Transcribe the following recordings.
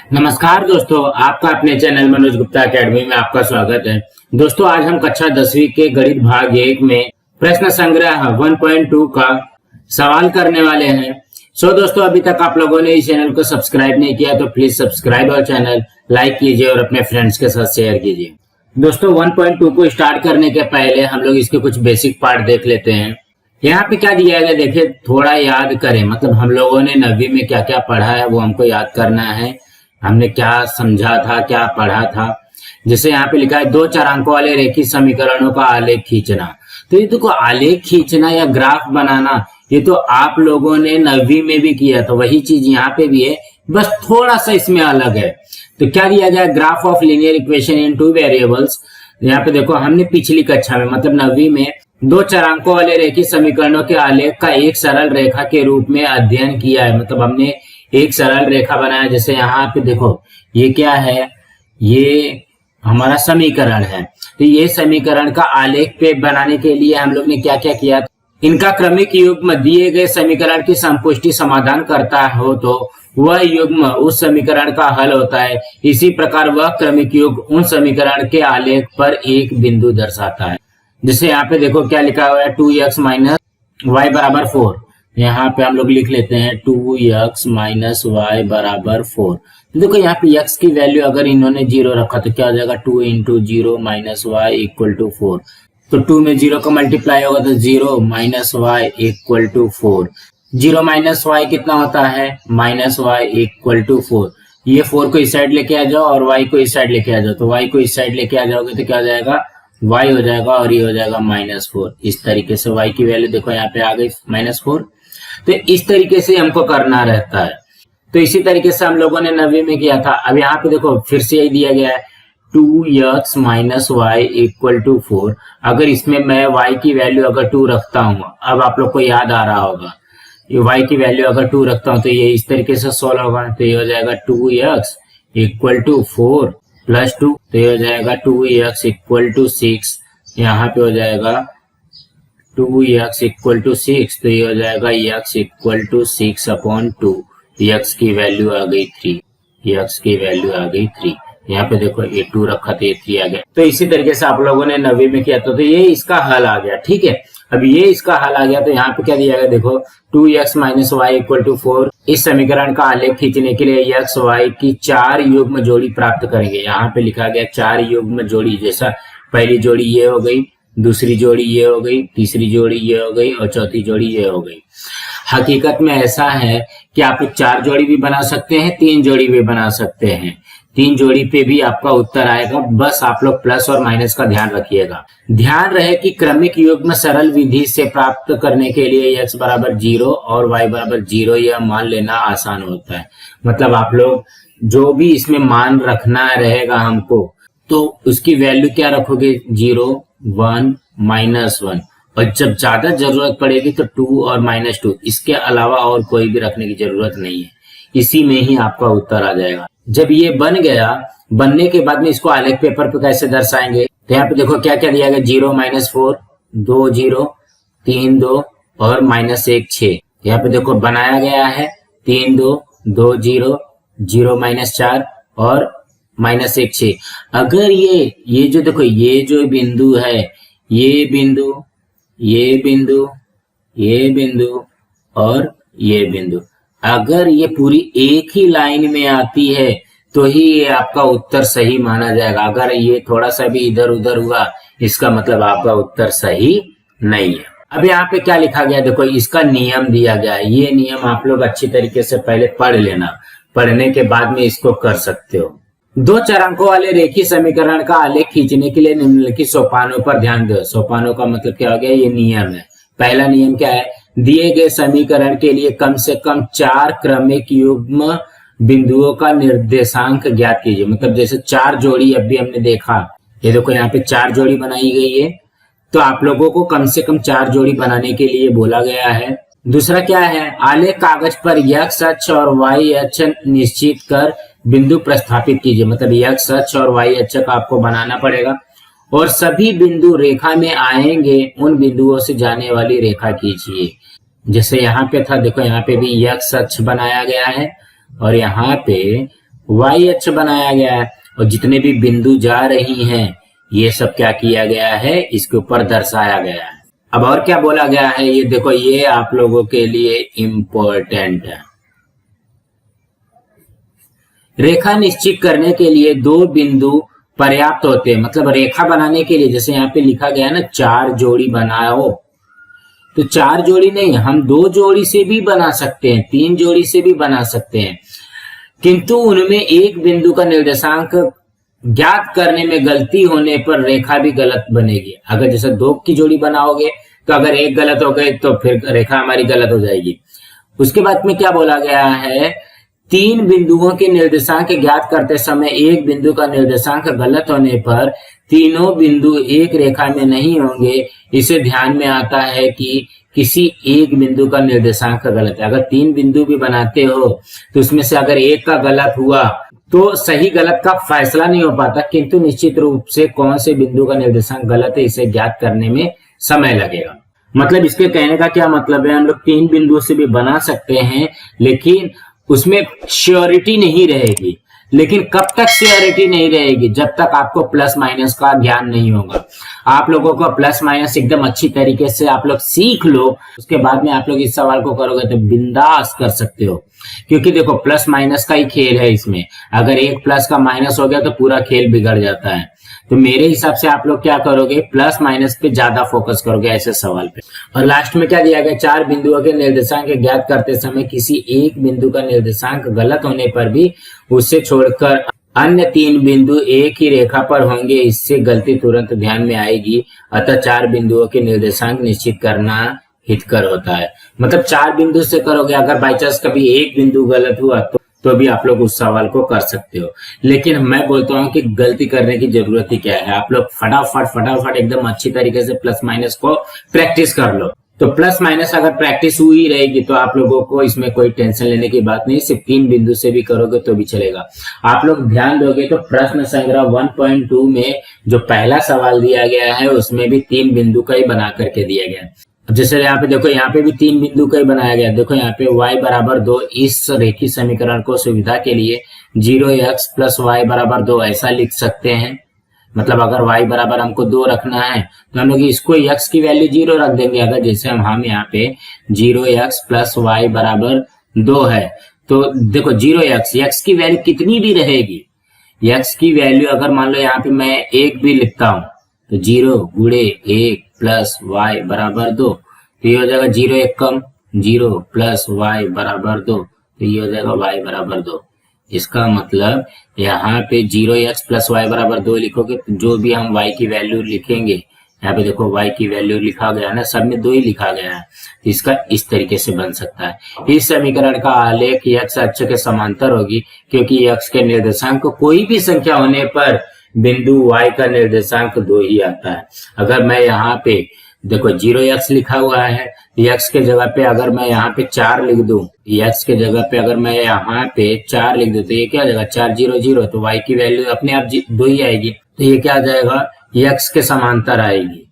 नमस्कार दोस्तों, आपका अपने चैनल मनोज गुप्ता एकेडमी में आपका स्वागत है। दोस्तों, आज हम कक्षा 10वीं के गणित भाग 1 में प्रश्न संग्रह 1.2 का सवाल करने वाले हैं। दोस्तों, अभी तक आप लोगों ने इस चैनल को सब्सक्राइब नहीं किया तो प्लीज सब्सक्राइब और चैनल लाइक कीजिए और अपने फ्रेंड्स के साथ शेयर कीजिए। दोस्तों, 1.2 को स्टार्ट करने के पहले हम लोग इसके कुछ बेसिक पार्ट देख लेते हैं। यहाँ पे क्या दिया गया देखिए, थोड़ा याद करें। मतलब हम लोगों ने 9वीं में क्या क्या पढ़ा है वो हमको याद करना है। हमने क्या समझा था, क्या पढ़ा था। जैसे यहाँ पे लिखा है 2 चरांकों वाले रेखीय समीकरणों का आलेख खींचना। तो ये तो आलेख खींचना या ग्राफ बनाना, ये तो आप लोगों ने 9वीं में भी किया था, वही चीज यहाँ पे भी है, बस थोड़ा सा इसमें अलग है। तो क्या दिया गया, graph of linear equation in 2 variables. यहाँ पे देखो, हमने पिछली कक्षा में मतलब 9वीं में 2 चरांकों वाले रेखीय समीकरणों के आलेख का एक सरल रेखा के रूप में अध्ययन किया है। मतलब हमने एक सरल रेखा बनाया। जैसे यहाँ पे देखो, ये क्या है, ये हमारा समीकरण है। तो ये समीकरण का आलेख पे बनाने के लिए हम लोग ने क्या क्या किया, इनका क्रमिक युग्म दिए गए समीकरण की संपुष्टि समाधान करता हो तो वह युग्म उस समीकरण का हल होता है। इसी प्रकार वह क्रमिक युग्म उन समीकरण के आलेख पर एक बिंदु दर्शाता है। जैसे यहाँ पे देखो क्या लिखा हुआ है, 2x माइनस वाई बराबर 4। यहाँ पे हम लोग लिख लेते हैं 2x माइनस वाई बराबर 4। तो देखो यहाँ पे x की वैल्यू अगर इन्होंने 0 रखा तो क्या हो जाएगा, 2 into 0 minus y equal to 4। तो 2 में 0 का मल्टीप्लाई होगा तो 0 minus y equal to 4। 0 minus y कितना होता है, माइनस वाई इक्वल टू 4। ये 4 को इस साइड लेके आ जाओ और y को इस साइड लेके आ जाओ। तो y को इस साइड लेके आ जाओगे तो क्या हो जाएगा, y हो जाएगा और ये हो जाएगा -4। इस तरीके से y की वैल्यू देखो यहाँ पे आ गई -4। तो इस तरीके से हमको करना रहता है। तो इसी तरीके से हम लोगों ने 9वीं में किया था। अब यहाँ पे देखो फिर से यही दिया गया है, 2x minus y equal to 4। अगर इसमें मैं y की वैल्यू अगर 2 रखता हूँ, अब आप लोग को याद आ रहा होगा, ये y की वैल्यू अगर 2 रखता हूँ तो ये इस तरीके से सोल्व होगा। तो ये हो जाएगा 2x इक्वल टू 4 प्लस 2। तो ये हो जाएगा 2x इक्वल टू 6। यहाँ पे हो जाएगा 2x इक्वल टू 6। तो ये हो जाएगा x इक्वल टू 6/2। x की वैल्यू आ गई 3। x की वैल्यू आ गई 3। यहाँ पे देखो ये 2 रखा था, ये 3 आ गया। तो इसी तरीके से आप लोगों ने 9वीं में किया था। तो ये इसका हल आ गया, ठीक है। अब ये इसका हल आ गया तो यहाँ पे क्या दिया गया देखो, 2x minus y equal to 4। इस समीकरण का आलेख खींचने के लिए x y की 4 युग्म जोड़ी प्राप्त करेंगे। यहाँ पे लिखा गया 4 युग्म जोड़ी। जैसा पहली जोड़ी ये हो गई, दूसरी जोड़ी ये हो गई, तीसरी जोड़ी ये हो गई और चौथी जोड़ी ये हो गई। हकीकत में ऐसा है कि आप 4 जोड़ी भी बना सकते हैं, 3 जोड़ी भी बना सकते हैं। 3 जोड़ी पे भी आपका उत्तर आएगा। बस आप लोग प्लस और माइनस का ध्यान रखिएगा। ध्यान रहे कि क्रमिक युग्म सरल विधि से प्राप्त करने के लिए x बराबर 0 और y बराबर 0 यह मान लेना आसान होता है। मतलब आप लोग जो भी इसमें मान रखना रहेगा हमको, तो उसकी वैल्यू क्या रखोगे, 0 1 -1। और जब ज्यादा जरूरत पड़ेगी तो 2 और -2। इसके अलावा और कोई भी रखने की जरूरत नहीं है। इसी में ही आपका उत्तर आ जाएगा। जब ये बन गया, बनने के बाद में इसको आलेख पेपर पे कैसे दर्शाएंगे, तो यहाँ पे देखो क्या क्या दिया गया, 0 -4, 2 0, 3 2 और -1 6। यहाँ पे देखो बनाया गया है 3 2 2 0 0 -4 और -1 6। अगर ये जो देखो, ये जो बिंदु है, ये बिंदु, ये बिंदु, ये बिंदु और ये बिंदु, अगर ये पूरी एक ही लाइन में आती है तो ही ये आपका उत्तर सही माना जाएगा। अगर ये थोड़ा सा भी इधर उधर हुआ, इसका मतलब आपका उत्तर सही नहीं है। अब यहाँ पे क्या लिखा गया देखो, इसका नियम दिया गया है। ये नियम आप लोग अच्छी तरीके से पहले पढ़ लेना, पढ़ने के बाद में इसको कर सकते हो। 2 चरांकों वाले रेखीय समीकरण का आलेख खींचने के लिए निम्नलिखित सोपानों पर ध्यान दो। सोपानों का मतलब क्या हो गया, ये नियम है। पहला नियम क्या है, दिए गए समीकरण के लिए कम से कम 4 क्रमिक युग्म बिंदुओं का निर्देशांक ज्ञात कीजिए। मतलब जैसे 4 जोड़ी अभी हमने देखा, ये देखो यहाँ पे 4 जोड़ी बनाई गई है, तो आप लोगों को कम से कम 4 जोड़ी बनाने के लिए बोला गया है। दूसरा क्या है, आलेख कागज पर x अक्ष और y अक्ष निश्चित कर बिंदु प्रस्थापित कीजिए। मतलब x अक्ष और y अक्ष का आपको बनाना पड़ेगा और सभी बिंदु रेखा में आएंगे उन बिंदुओं से जाने वाली रेखा खींचिए। जैसे यहाँ पे था देखो, यहाँ पे भी x अक्ष बनाया गया है और यहाँ पे वाई अक्ष बनाया गया है और जितने भी बिंदु जा रही हैं ये सब क्या किया गया है, इसके ऊपर दर्शाया गया है। अब और क्या बोला गया है ये देखो, ये आप लोगों के लिए इंपॉर्टेंट है। रेखा निश्चित करने के लिए दो बिंदु पर्याप्त होते हैं। मतलब रेखा बनाने के लिए जैसे यहाँ पे लिखा गया है ना 4 जोड़ी बनाओ, तो 4 जोड़ी नहीं, हम 2 जोड़ी से भी बना सकते हैं, 3 जोड़ी से भी बना सकते हैं, किंतु उनमें एक बिंदु का निर्देशांक ज्ञात करने में गलती होने पर रेखा भी गलत बनेगी। अगर जैसे 2 की जोड़ी बनाओगे तो अगर एक गलत हो गए तो फिर रेखा हमारी गलत हो जाएगी। उसके बाद में क्या बोला गया है, 3 बिंदुओं के निर्देशांक ज्ञात करते समय एक बिंदु का निर्देशांक गलत होने पर तीनों बिंदु एक रेखा में नहीं होंगे। इसे ध्यान में आता है कि किसी एक बिंदु का निर्देशांक गलत है। अगर 3 बिंदु भी बनाते हो तो उसमें से अगर एक का गलत हुआ तो सही गलत का फैसला नहीं हो पाता, किंतु निश्चित रूप से कौन से बिंदु का निर्देशांक गलत है इसे ज्ञात करने में समय लगेगा। मतलब इसके कहने का क्या मतलब है, हम लोग 3 बिंदु से भी बना सकते हैं लेकिन उसमें श्योरिटी नहीं रहेगी। लेकिन कब तक श्योरिटी नहीं रहेगी, जब तक आपको प्लस माइनस का ज्ञान नहीं होगा। आप लोगों को प्लस माइनस एकदम अच्छी तरीके से आप लोग सीख लो, उसके बाद में आप लोग इस सवाल को करोगे तो बिंदास कर सकते हो। क्योंकि देखो प्लस माइनस का ही खेल है इसमें, अगर एक प्लस का माइनस हो गया तो पूरा खेल बिगड़ जाता है। तो मेरे हिसाब से आप लोग क्या करोगे, प्लस माइनस पे ज्यादा फोकस करोगे ऐसे सवाल पे। और लास्ट में क्या दिया गया, 4 बिंदुओं के निर्देशांक ज्ञात करते समय किसी एक बिंदु का निर्देशांक गलत होने पर भी उसे छोड़कर अन्य 3 बिंदु एक ही रेखा पर होंगे। इससे गलती तुरंत ध्यान में आएगी, अतः 4 बिंदुओं के निर्देशांक निश्चित करना हितकर होता है। मतलब 4 बिंदु से करोगे, अगर बाई चांस कभी एक बिंदु गलत हुआ तो भी आप लोग उस सवाल को कर सकते हो। लेकिन मैं बोलता हूं कि गलती करने की जरूरत ही क्या है, आप लोग फटाफट एकदम अच्छी तरीके से प्लस माइनस को प्रैक्टिस कर लो। तो प्लस माइनस अगर प्रैक्टिस हुई रहेगी तो आप लोगों को इसमें कोई टेंशन लेने की बात नहीं, सिर्फ 3 बिंदु से भी करोगे तो भी चलेगा। आप लोग ध्यान दोगे तो प्रश्न संग्रह 1.2 में जो पहला सवाल दिया गया है उसमें भी 3 बिंदु का ही बना करके दिया गया है। जैसे यहाँ पे देखो, यहाँ पे भी 3 बिंदु का ही बनाया गया। देखो यहाँ पे y बराबर 2, इस रेखीय समीकरण को सुविधा के लिए 0x प्लस y बराबर 2 ऐसा लिख सकते हैं। मतलब अगर y बराबर हमको 2 रखना है तो हम लोग इसको x की वैल्यू 0 रख देंगे। अगर जैसे हम यहाँ पे 0x प्लस y बराबर 2 है तो देखो 0x, x की वैल्यू कितनी भी रहेगी, x की वैल्यू अगर मान लो यहाँ पे मैं 1 भी लिखता हूँ तो 0 गुणे 1 प्लस y बराबर 2, तो ये हो जाएगा 0 1 कम 0 प्लस y बराबर 2, तो ये हो जाएगा y बराबर 2। इसका मतलब यहाँ पे 0x प्लस y बराबर 2 लिखोगे तो जो भी हम y की वैल्यू लिखेंगे, यहाँ पे देखो y की वैल्यू लिखा गया ना, सब में 2 ही लिखा गया है, तो इसका इस तरीके से बन सकता है। इस समीकरण का आलेख x अक्ष के समांतर होगी, क्योंकि x के निर्देशांक कोई भी संख्या होने पर बिंदु y का निर्देशांक 2 ही आता है। अगर मैं यहाँ पे देखो 0x लिखा हुआ है, x के जगह पे अगर मैं यहाँ पे 4 लिख दूं, x के जगह पे अगर मैं यहाँ पे 4 लिख दूं तो ये क्या हो जाएगा 4 0 0, तो y की वैल्यू अपने आप 2 ही आएगी, तो ये क्या आ जाएगा x के समांतर आएगी।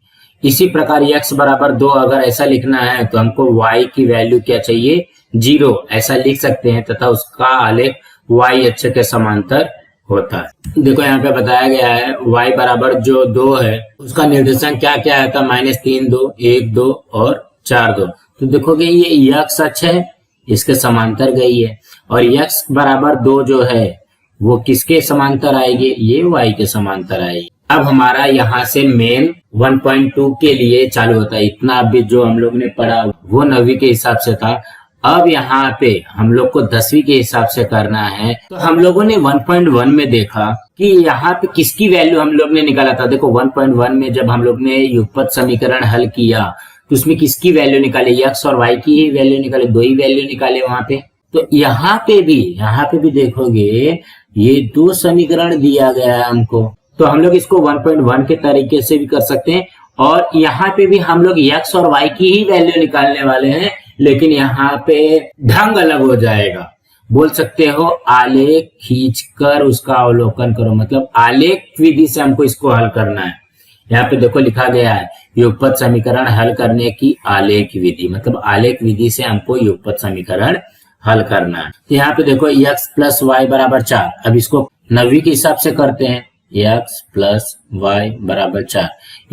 इसी प्रकार x बराबर 2 अगर ऐसा लिखना है तो हमको y की वैल्यू क्या चाहिए 0 ऐसा लिख सकते हैं, तथा उसका आलेख y अक्ष के समांतर होता है। देखो यहाँ पे बताया गया है y बराबर जो 2 है उसका निर्देशांक क्या क्या आता है, -3 2 1 2 और 4 2। तो देखोगे ये x अक्ष है, इसके समांतर गई है, और x बराबर 2 जो है वो किसके समांतर आएगी, ये y के समांतर आएगी। अब हमारा यहाँ से मेन 1.2 के लिए चालू होता है। इतना अभी जो हम लोग ने पढ़ा वो 9वीं के हिसाब से था। अब यहाँ पे हम लोग को 10वीं के हिसाब से करना है। तो हम लोगों ने 1.1 में देखा कि यहाँ पे किसकी वैल्यू हम लोग ने निकाला था। देखो 1.1 में जब हम लोग ने युगपत समीकरण हल किया तो उसमें किसकी वैल्यू निकाले, x और y की ही वैल्यू निकाले, 2 ही वैल्यू निकाले वहां पे। तो यहाँ पे भी देखोगे ये 2 समीकरण दिया गया है हमको, तो हम लोग इसको 1.1 के तरीके से भी कर सकते हैं। और यहाँ पे भी हम लोग x और y की ही वैल्यू निकालने वाले हैं, लेकिन यहाँ पे ढंग अलग हो जाएगा। बोल सकते हो आलेख खींचकर उसका अवलोकन करो, मतलब आलेख विधि से हमको इसको हल करना है। यहाँ पे देखो लिखा गया है युगपत समीकरण हल करने की आलेख विधि, मतलब आलेख विधि से हमको युगपत समीकरण हल करना है। तो यहाँ पे देखो x प्लस वाई बराबर 4। अब इसको 90 के हिसाब से करते हैं। x प्लस वाई बराबर 4।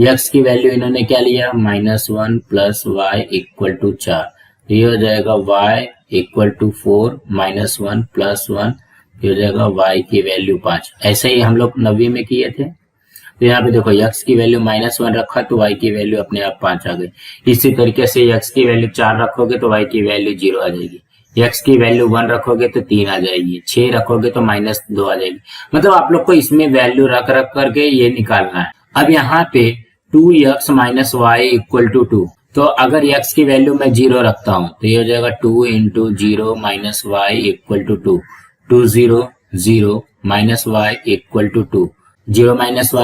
x की वैल्यू इन्होंने क्या लिया, -1 प्लस वाई इक्वल टू 4। ये हो जाएगा y इक्वल टू 4 -1 प्लस 1, ये हो जाएगा y की वैल्यू 5। ऐसे ही हम लोग 90 में किए थे। तो यहाँ पे देखो x की वैल्यू -1 रखा तो y की वैल्यू अपने आप 5 आ गई। इसी तरीके से x की वैल्यू 4 रखोगे तो y की वैल्यू 0 आ जाएगी। x की वैल्यू 1 रखोगे तो 3 आ जाएगी। 6 रखोगे तो -2 आ जाएगी। मतलब आप लोग को इसमें वैल्यू रख करके ये निकालना है। अब यहाँ पे 2x minus y equal to 2, तो अगर x की वैल्यू मैं 0 रखता हूँ तो ये हो जाएगा 2 into 0 minus y equal to 2। 2 0 0 minus y equal to 2। 0 minus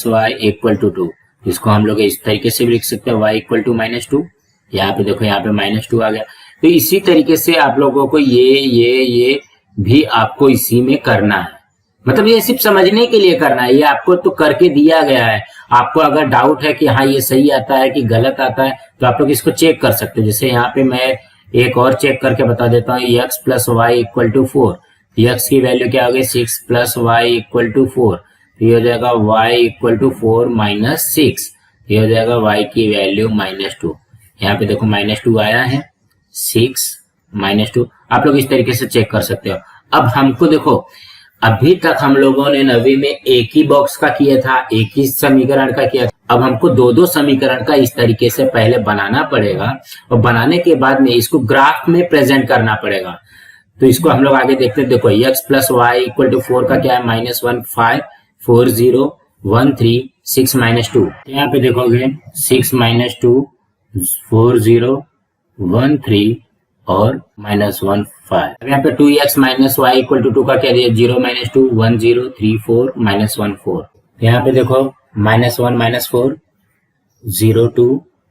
y equal to 2। इसको हम लोग इस तरीके से भी लिख सकते हैं, y इक्वल टू -2। यहाँ पे देखो, यहाँ पे -2 आ गया। तो इसी तरीके से आप लोगों को ये भी आपको इसी में करना है। मतलब ये सिर्फ समझने के लिए करना है, ये आपको तो करके दिया गया है। आपको अगर डाउट है कि हाँ ये सही आता है कि गलत आता है तो आप लोग इसको चेक कर सकते हो। जैसे यहाँ पे मैं एक और चेक करके बता देता हूँ, x plus y equal to 4। x की वैल्यू क्या हो गई, 6 प्लस वाई इक्वल टू 4। ये हो जाएगा y इक्वल टू 4 माइनस 6। ये हो जाएगा y की वैल्यू -2। यहाँ पे देखो -2 आया है, 6 -2। आप लोग इस तरीके से चेक कर सकते हो। अब हमको देखो, अभी तक हम लोगों ने 90 में एक ही बॉक्स का किया था, एक ही समीकरण का किया था। अब हमको दो समीकरण का इस तरीके से पहले बनाना पड़ेगा और बनाने के बाद में इसको ग्राफ में प्रेजेंट करना पड़ेगा। तो इसको हम लोग आगे देखते हैं। देखो x plus y equal to 4 का क्या है, -1 5 4 0 1 3 6 -2। यहाँ पे देखोगे 6 -2 4 0 1 3 और -1 5। अब यहाँ पे 2x minus y equal to 2 का क्या दिया, 0 -2 1 0 3 4 -1 4। यहाँ पे देखो -1 -4 0 2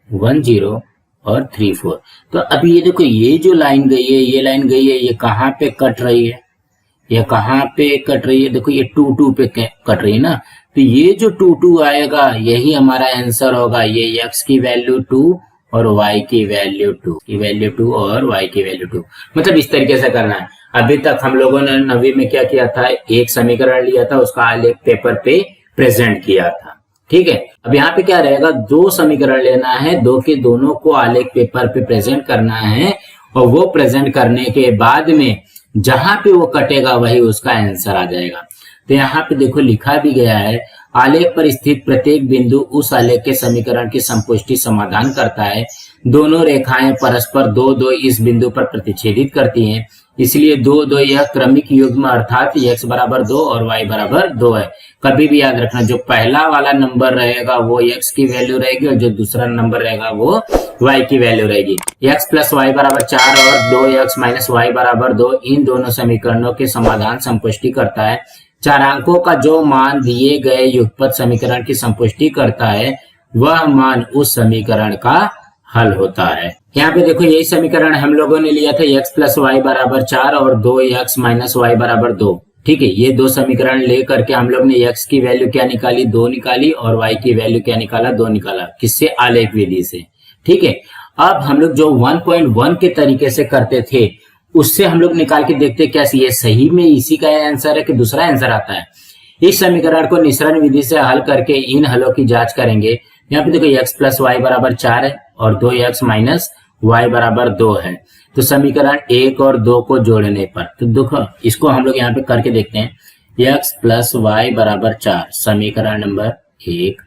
1 0 और 3 4। तो अभी ये देखो, ये जो लाइन गई है, ये लाइन गई है, ये कहाँ पे कट रही है, ये कहाँ पे कट रही है, देखो ये 2 2 पे कट रही है ना। तो ये जो 2 2 आएगा यही हमारा आंसर होगा। ये x की वैल्यू 2 और y की वैल्यू 2 और y की वैल्यू 2। मतलब इस तरीके से करना है। अभी तक हम लोगों ने 90 में क्या किया था, एक समीकरण लिया था, उसका आलेख पेपर पे प्रेजेंट किया था। ठीक है, अब यहाँ पे क्या रहेगा, 2 समीकरण लेना है, 2 के दोनों को आलेख पेपर पे प्रेजेंट करना है और वो प्रेजेंट करने के बाद में जहां पे वो कटेगा वही उसका आंसर आ जाएगा। तो यहाँ पे देखो लिखा भी गया है, आलेख पर स्थित प्रत्येक बिंदु उस आलेख के समीकरण की संपुष्टि समाधान करता है। दोनों रेखाएं परस्पर 2 2 इस बिंदु पर प्रतिच्छेदित करती हैं, इसलिए 2 2 यह क्रमिक युग्म अर्थात x बराबर 2 और y बराबर 2 है। कभी भी याद रखना, जो पहला वाला नंबर रहेगा वो x की वैल्यू रहेगी और जो दूसरा नंबर रहेगा वो y की वैल्यू रहेगी। x प्लस वाई बराबर 4 और 2x माइनस वाई बराबर 2 इन दोनों समीकरणों के समाधान संपुष्टि करता है। चारांकों का जो मान दिए गए युगपत समीकरण की संपुष्टि करता है वह मान उस समीकरण का हल होता है। यहाँ पे देखो, यही समीकरण हम लोगों ने लिया था, x प्लस वाई बराबर 4 और 2x माइनस वाई बराबर 2। ठीक है, ये 2 समीकरण लेकर के हम लोग ने x की वैल्यू क्या निकाली, 2 निकाली और y की वैल्यू क्या निकाला, 2 निकाला। किससे, आलेख विधि से। ठीक है, अब हम लोग जो 1.1 के तरीके से करते थे उससे हम लोग निकाल के देखते क्या ये सही में इसी का आंसर है कि दूसरा आंसर आता है। इस समीकरण को निस्सरण विधि से हल करके इन हलों की जांच करेंगे। यहाँ पे देखो x प्लस वाई बराबर 4 है और 2x माइनस वाई बराबर 2 है। तो समीकरण 1 और 2 को जोड़ने पर, तो देखो इसको हम लोग यहाँ पे करके देखते हैं। x प्लस वाई बराबर 4 समीकरण नंबर 1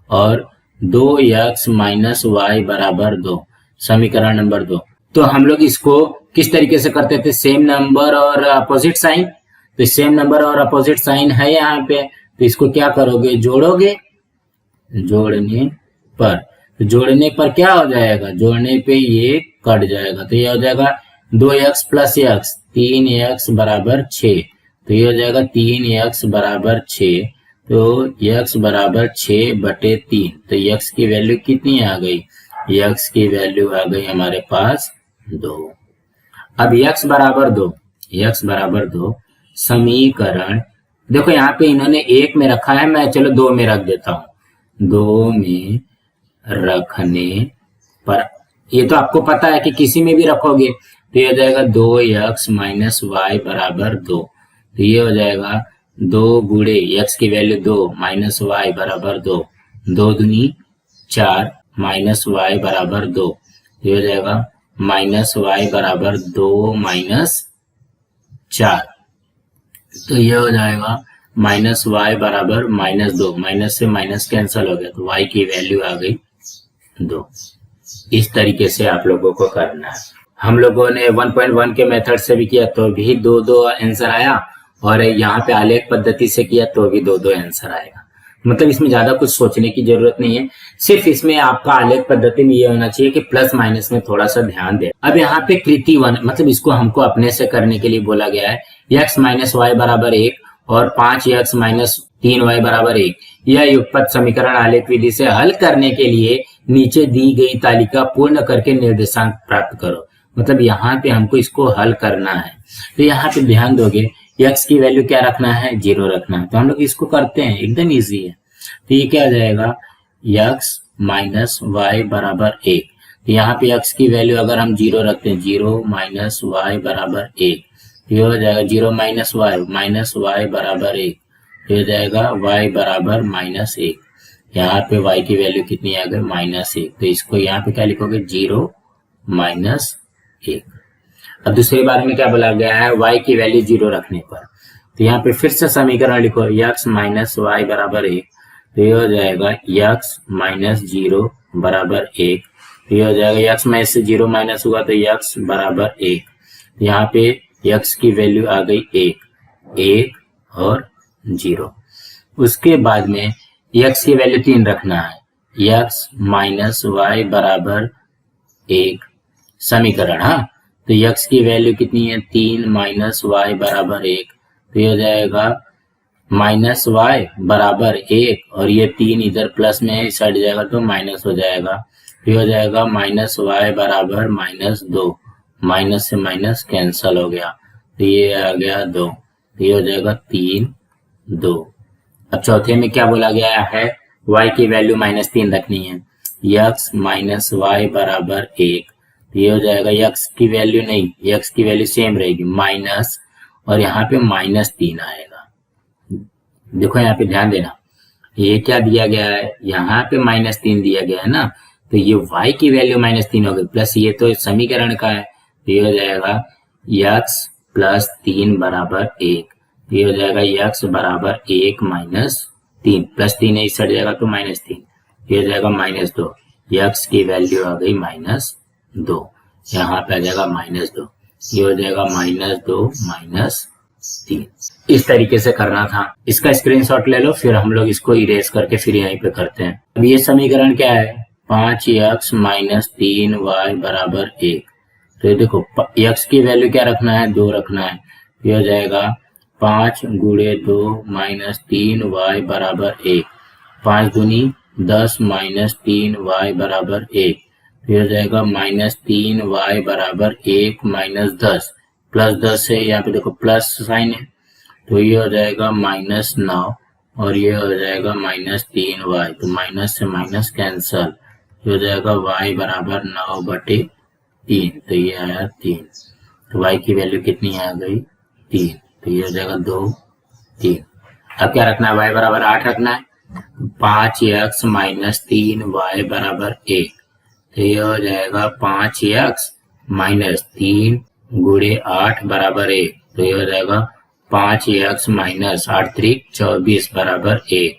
और 2x माइनस वाई बराबर 2 समीकरण नंबर 2। तो हम लोग इसको किस तरीके से करते थे, सेम नंबर और अपोजिट साइन। तो सेम नंबर और अपोजिट साइन है यहाँ पे, तो इसको क्या करोगे, जोड़ोगे। जोड़ने पर क्या हो जाएगा, जोड़ने पे ये कट जाएगा। तो ये हो जाएगा 2x प्लस x 3x बराबर 6। तो ये हो जाएगा 3x बराबर 6। तो x बराबर 6 बटे 3। तो x की वैल्यू कितनी आ गई, x की वैल्यू आ गई हमारे पास 2। अब x बराबर 2 समीकरण, देखो यहाँ पे इन्होंने 1 में रखा है, मैं चलो 2 में रख देता हूं। 2 में रखने पर ये तो आपको पता है कि किसी में भी रखोगे तो ये हो जाएगा 2x माइनस वाई बराबर 2। तो ये हो जाएगा 2 गुणे x की वैल्यू 2 माइनस वाई बराबर 2, 2 दूनी 4 माइनस वाई बराबर 2। ये हो जाएगा माइनस वाई बराबर 2 माइनस 4। तो ये हो जाएगा माइनस वाई बराबर माइनस 2, माइनस से माइनस कैंसिल हो गया तो y की वैल्यू आ गई 2। इस तरीके से आप लोगों को करना है। हम लोगों ने 1.1 के मेथड से भी किया तो भी 2 आंसर आया, और यहाँ पे आलेख पद्धति से किया तो भी 2 आंसर आएगा। मतलब इसमें ज्यादा कुछ सोचने की जरूरत नहीं है, सिर्फ इसमें आपका आलेख पद्धति में ये होना चाहिए कि प्लस माइनस में थोड़ा सा ध्यान दे। अब यहाँ पे कृति 1 मतलब इसको हमको अपने से करने के लिए बोला गया है। x माइनस वाई बराबर 1 और 5x माइनस 3y बराबर 1 यह युगपत समीकरण आलेख विधि से हल करने के लिए नीचे दी गई तालिका पूर्ण करके निर्देशांक प्राप्त करो। मतलब यहाँ पे हमको इसको हल करना है। तो यहाँ पे ध्यान दोगे x की वैल्यू क्या रखना है, 0 रखना है। तो हम लोग इसको करते हैं, एकदम इजी है। तो ये क्या हो जाएगा, x माइनस वाई बराबर 1। तो यहाँ पे x की वैल्यू अगर हम 0 रखते हैं, 0 माइनस वाई बराबर 1, ये हो जाएगा 0 माइनस वाई बराबर 1। ये हो जाएगा y बराबर माइनस 1। यहाँ पे y की वैल्यू कितनी आ गई, माइनस 1। तो इसको यहाँ पे क्या लिखोगे, 0 माइनस 1। अब दूसरे बारे में क्या बोला गया है, y की वैल्यू 0 रखने पर। तो यहाँ पे फिर से समीकरण लिखो, x माइनस वाई बराबर 1। तो ये हो जाएगा x माइनस 0 बराबर 1। ये हो जाएगा x में से 0 माइनस हुआ तो x बराबर 1। यहाँ पे x की वैल्यू आ गई 1 और 0। उसके बाद में x की वैल्यू 3 रखना है, x माइनस वाई बराबर 1 समीकरण। हाँ, तो x की वैल्यू कितनी है, 3 माइनस वाई बराबर 1। तो ये हो जाएगा माइनस वाई बराबर 1 और ये 3 इधर प्लस में है, इस साइड जाएगा तो माइनस हो जाएगा। ये हो जाएगा माइनस वाई बराबर माइनस 2, माइनस से माइनस कैंसल हो गया तो ये आ गया 2। तो ये हो जाएगा 3 2। अब चौथे में क्या बोला गया है, y की वैल्यू माइनस 3 रखनी है, x माइनस वाई बराबर 1। ये हो जाएगा x की वैल्यू नहीं, x की वैल्यू सेम रहेगी माइनस, और यहाँ पे माइनस 3 आएगा। देखो यहाँ पे ध्यान देना, ये क्या दिया गया है, यहाँ पे माइनस 3 दिया गया है ना, तो ये y की वैल्यू माइनस 3 हो गई, प्लस ये तो समीकरण का है। तो ये हो जाएगा x प्लस 3 बराबर 1। ये हो जाएगा x बराबर 1 माइनस 3, प्लस 3 है इस साइड जाएगा तो माइनस 3। ये हो जाएगा माइनस 2, x की वैल्यू आ गई माइनस 2, यहाँ पे आ जाएगा माइनस 2। ये हो जाएगा माइनस 2 माइनस 3। इस तरीके से करना था। इसका स्क्रीनशॉट ले लो, फिर हम लोग इसको इरेज करके फिर यहीं पे करते हैं। अब ये समीकरण क्या है, 5x माइनस 3y बराबर 1। तो ये देखो x की वैल्यू क्या रखना है, 2 रखना है। ये हो जाएगा 5 गुणे 2 माइनस 3y बराबर 1। 5 दूनी 10 माइनस 3y बराबर 1। ये हो जाएगा माइनस 3y बराबर 1 माइनस 10, प्लस 10 है, यहाँ पे देखो प्लस साइन है, तो ये हो जाएगा माइनस 9 और ये हो जाएगा माइनस 3y। तो माइनस से माइनस कैंसल, ये हो जाएगा y बराबर 9 बटे 3। तो ये आया 3। तो y की वैल्यू कितनी आ गई, 3। तो ये हो जाएगा 2 3। अब क्या रखना है, y बराबर 8 रखना है। 5x माइनस 3y बराबर 1। तो ये हो जाएगा 5x माइनस 3 गुणे 8 बराबर 1। तो ये हो जाएगा 5x माइनस 8 3 24 बराबर 1।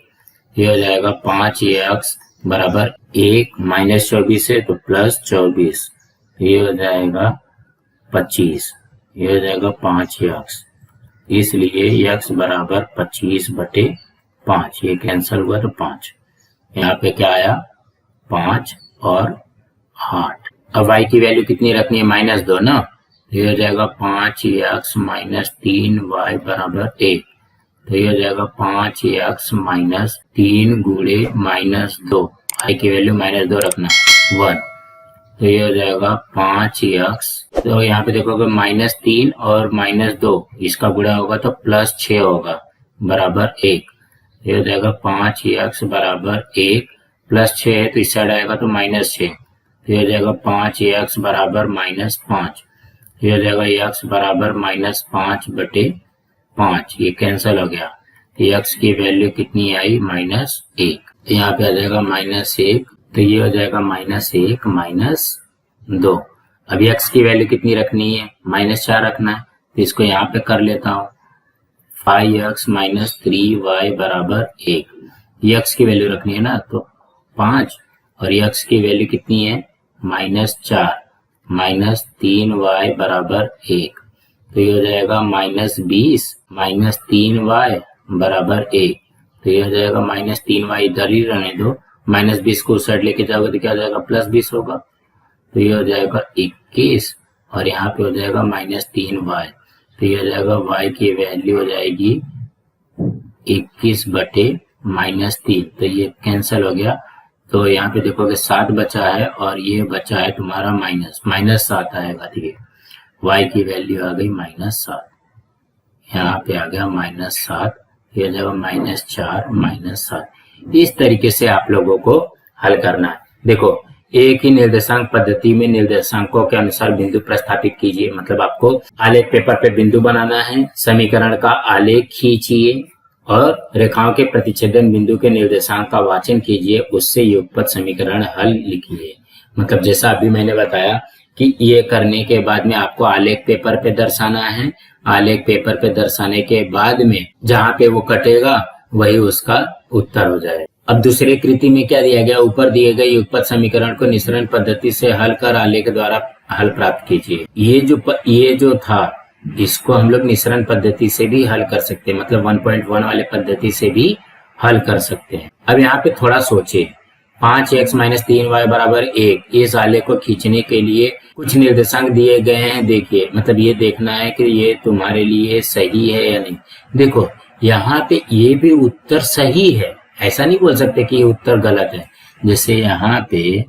ये हो जाएगा 5x बराबर 1 माइनस 24 है तो प्लस 24। ये हो जाएगा 25। ये हो जाएगा 5x, इसलिए x बराबर 25 बटे 5। ये कैंसल हुआ तो 5। यहाँ पे क्या आया, 5 और 8। अब y की वैल्यू कितनी रखनी है, माइनस 2 ना। ये हो जाएगा 5x माइनस 3y बराबर 1। तो ये हो जाएगा 5x माइनस 3 गुणे माइनस 2, y की वैल्यू माइनस 2 रखना 1। तो ये हो जाएगा 5x, तो यहाँ पे देखोगे माइनस 3 और माइनस 2 इसका गुणा होगा तो प्लस 6 होगा बराबर 1। ये हो जाएगा 5x बराबर 1 प्लस 6 है तो इस साइड आएगा तो माइनस 6। तो ये हो जाएगा 5x बराबर -5। ये हो जाएगा x बराबर -5/5, ये कैंसिल हो गया। x की वैल्यू कितनी आई? -1। तो यहाँ पे आ जाएगा -1, तो ये हो जाएगा -1 -2। अब x की वैल्यू कितनी रखनी है? -4 रखना है, तो इसको यहाँ पे कर लेता हूँ। 5x - 3y बराबर 1। x की वैल्यू रखनी है ना, तो 5, और x की वैल्यू कितनी है? -4 -3y बराबर 1। तो ये हो जाएगा -20 -3y बराबर 1। तो ये हो जाएगा -3y, इधर ही रहने दो, -20 को उस साइड लेके जाओगे तो क्या हो जाएगा? +20 होगा। तो ये हो जाएगा 21, और यहाँ पे हो जाएगा -3y। तो ये हो जाएगा y की वैल्यू हो जाएगी 21/-3, तो ये कैंसिल हो गया। तो यहाँ पे देखोगे 7 बचा है, और ये बचा है तुम्हारा -7 आएगा। देखिए y की वैल्यू आ गई -7, यहाँ पे आ गया -7, ये हो जाएगा -4 -7। इस तरीके से आप लोगों को हल करना है। देखो, एक ही निर्देशांक पद्धति में निर्देशांकों के अनुसार बिंदु प्रस्थापित कीजिए। मतलब आपको आलेख पेपर पे बिंदु बनाना है, समीकरण का आलेख खींचिए और रेखाओं के प्रतिच्छेदन बिंदु के निर्देशांक का वाचन कीजिए, उससे युगपत समीकरण हल लिखिए। मतलब जैसा अभी मैंने बताया कि ये करने के बाद में आपको आलेख पेपर पे दर्शाना है। आलेख पेपर पे दर्शाने के बाद में जहां पे वो कटेगा वही उसका उत्तर हो जाए। अब दूसरे कृति में क्या दिया गया? ऊपर दिए गए युगपत समीकरण को निःसरण पद्धति से हल कर आलेख द्वारा हल प्राप्त कीजिए। ये जो था, इसको हम लोग निःसरण पद्धति से भी हल कर सकते हैं, मतलब 1.1 वाले पद्धति से भी हल कर सकते हैं। अब यहाँ पे थोड़ा सोचे, 5x - 3y बराबर 1, इस आलेख को खींचने के लिए कुछ निर्देशांक दिए गए हैं। देखिए, मतलब ये देखना है कि ये तुम्हारे लिए सही है या नहीं। देखो, यहाँ पे ये भी उत्तर सही है, ऐसा नहीं बोल सकते कि ये उत्तर गलत है। जैसे यहाँ पे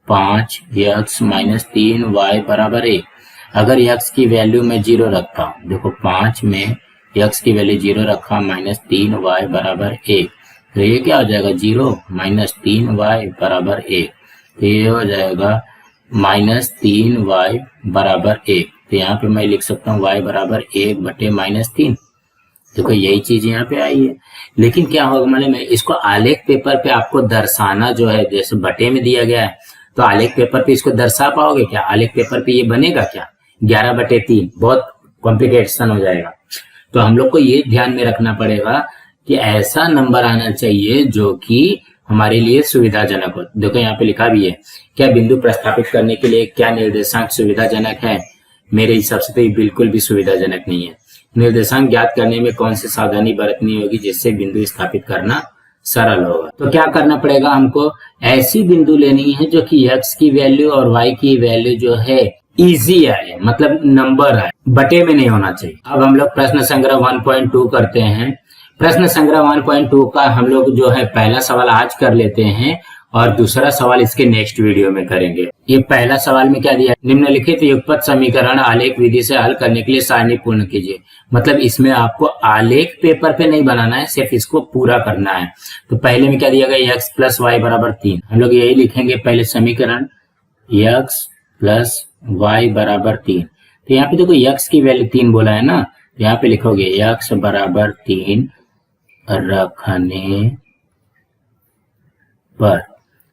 5x - 3y बराबर 1, अगर x की वैल्यू में 0 रखता हूँ, देखो 5 में x की वैल्यू 0 रखा, -3y बराबर 1, तो ये क्या हो जाएगा? 0 -3y बराबर 1, तो ये हो जाएगा -3y बराबर 1। तो यहाँ पे मैं लिख सकता हूँ y बराबर 1/-3। देखो यही चीज यहाँ पे आई है। लेकिन क्या होगा, मतलब मैं इसको आलेख पेपर पे आपको दर्शाना जो है, जैसे बटे में दिया गया है, तो आलेख पेपर पे इसको दर्शा पाओगे क्या? आलेख पेपर पे ये बनेगा क्या? 11/3, बहुत कॉम्प्लिकेशन हो जाएगा। तो हम लोग को ये ध्यान में रखना पड़ेगा कि ऐसा नंबर आना चाहिए जो कि हमारे लिए सुविधाजनक हो। देखो यहाँ पे लिखा भी है, क्या बिंदु प्रस्थापित करने के लिए क्या निर्देशांक सुविधाजनक है? मेरे हिसाब से तो ये बिल्कुल भी सुविधाजनक नहीं है। निर्देशांक ज्ञात करने में कौन सी सावधानी बरतनी होगी जिससे बिंदु स्थापित करना सरल होगा? तो क्या करना पड़ेगा हमको? ऐसी बिंदु लेनी है जो कि x की वैल्यू और y की वैल्यू जो है इजी आए, मतलब नंबर आए, बटे में नहीं होना चाहिए। अब हम लोग प्रश्न संग्रह 1.2 करते हैं। प्रश्न संग्रह 1.2 का हम लोग जो है पहला सवाल आज कर लेते हैं और दूसरा सवाल इसके नेक्स्ट वीडियो में करेंगे। ये पहला सवाल में क्या दिया? निम्नलिखित युगपत समीकरण आलेख विधि से हल करने के लिए सारणी पूर्ण कीजिए। मतलब इसमें आपको आलेख पेपर पे नहीं बनाना है, सिर्फ इसको पूरा करना है। तो पहले में क्या दिया गया? x + y बराबर 3। हम लोग यही लिखेंगे पहले समीकरण, x + y बराबर 3। तो यहाँ पे देखो x की वैल्यू 3 बोला है ना, यहाँ पे लिखोगे x बराबर 3 रखने पर,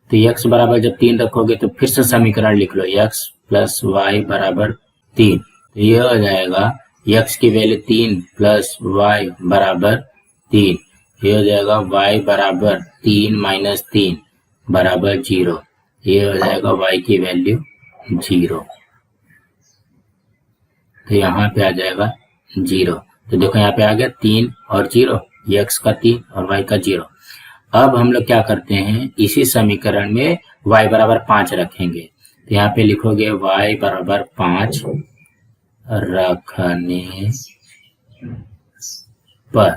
तो x बराबर जब 3 रखोगे तो फिर से समीकरण लिख लो, x + y बराबर 3। तो ये हो जाएगा x की वैल्यू 3 + y बराबर 3, ये हो जाएगा y बराबर 3 - 3 बराबर 0, ये हो जाएगा y की वैल्यू 0। तो यहाँ पे आ जाएगा 0। तो देखो यहाँ पे आ गया 3 और 0, ये x का 3 और y का 0। अब हम लोग क्या करते हैं, इसी समीकरण में y बराबर 5 रखेंगे। तो यहाँ पे लिखोगे y बराबर 5 रखने पर,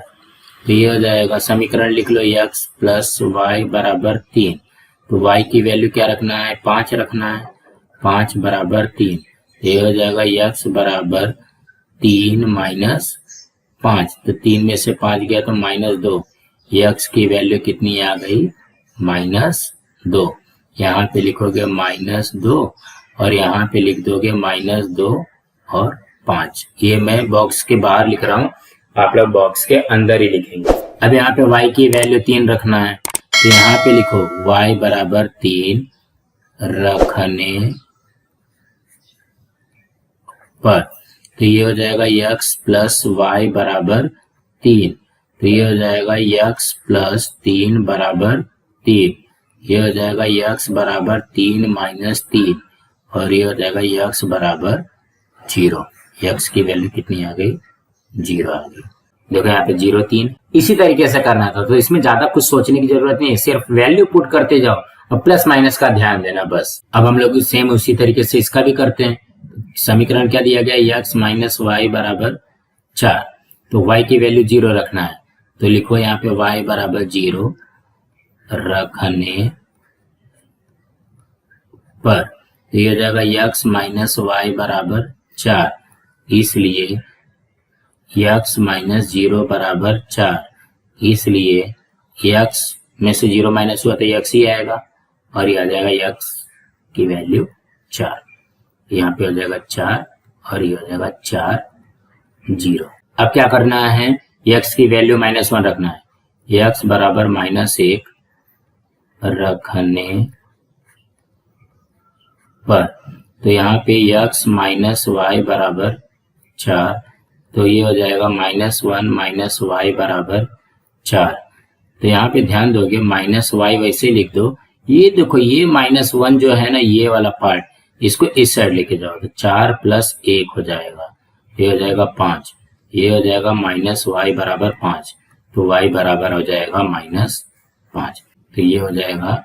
तो ये हो जाएगा समीकरण लिख लो x + y बराबर 3। तो y की वैल्यू क्या रखना है? 5 रखना है, 5 बराबर 3। ये हो जाएगा x बराबर 3 - 5, तो 3 में से 5 गया तो -2, x की वैल्यू कितनी आ गई? -2। यहाँ पे लिखोगे -2 और यहाँ पे लिख दोगे -2 और 5। ये मैं बॉक्स के बाहर लिख रहा हूँ, आप लोग बॉक्स के अंदर ही लिखेंगे। अब यहाँ पे y की वैल्यू 3 रखना है, तो यहाँ पे लिखो y बराबर 3 रखने पर, तो ये हो जाएगा x प्लस वाई बराबर 3, तो ये हो जाएगा x प्लस 3 बराबर 3, ये हो जाएगा x बराबर 3 माइनस 3 और ये हो जाएगा x बराबर 0। x की वैल्यू कितनी आ गई? 0 आ गई। देखो यहाँ पे 0 3। इसी तरीके से करना था, तो इसमें ज्यादा कुछ सोचने की जरूरत नहीं है, सिर्फ वैल्यू पुट करते जाओ और प्लस माइनस का ध्यान देना बस। अब हम लोग सेम उसी तरीके से इसका भी करते हैं। समीकरण क्या दिया गया? x माइनस वाई बराबर 4, तो y की वैल्यू 0 रखना है, तो लिखो यहाँ पे y बराबर 0 रखने पर, तो ये हो जाएगा x माइनस वाई बराबर 4, इसलिए x माइनस 0 बराबर 4, इसलिए x में से 0 माइनस हुआ तो x ही आएगा और ये आ जाएगा x की वैल्यू 4। यहाँ पे हो जाएगा 4 और ये हो जाएगा 4 0। अब क्या करना है? x की वैल्यू -1 रखना है, x बराबर -1 रखने पर, तो यहाँ पे x माइनस वाई बराबर 4, तो ये हो जाएगा -1 माइनस वाई बराबर 4। तो यहाँ पे ध्यान दोगे -y वैसे लिख दो, ये देखो ये -1 जो है ना, ये वाला पार्ट इसको इस साइड लेके जाओ तो 4 + 1 हो जाएगा, ये हो जाएगा 5, ये हो जाएगा -y बराबर 5, तो y बराबर हो जाएगा -5, तो ये हो जाएगा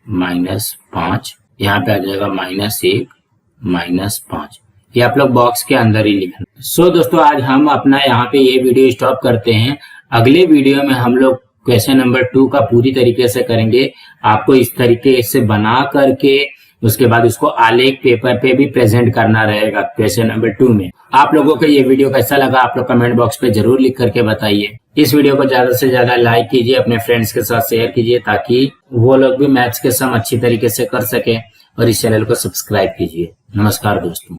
-5, यहाँ पे आ जाएगा -1 -5। ये आप लोग बॉक्स के अंदर ही लिखना। सो दोस्तों आज हम अपना यहाँ पे ये वीडियो स्टॉप करते हैं। अगले वीडियो में हम लोग क्वेश्चन नंबर 2 का पूरी तरीके से करेंगे। आपको इस तरीके से बना करके उसके बाद उसको आलेख पेपर पे भी प्रेजेंट करना रहेगा क्वेश्चन नंबर 2 में। आप लोगों को ये वीडियो कैसा लगा आप लोग कमेंट बॉक्स पे जरूर लिख करके बताइए। इस वीडियो को ज्यादा से ज्यादा लाइक कीजिए, अपने फ्रेंड्स के साथ शेयर कीजिए ताकि वो लोग भी मैथ्स के सम अच्छी तरीके से कर सके, और इस चैनल को सब्सक्राइब कीजिए। नमस्कार दोस्तों।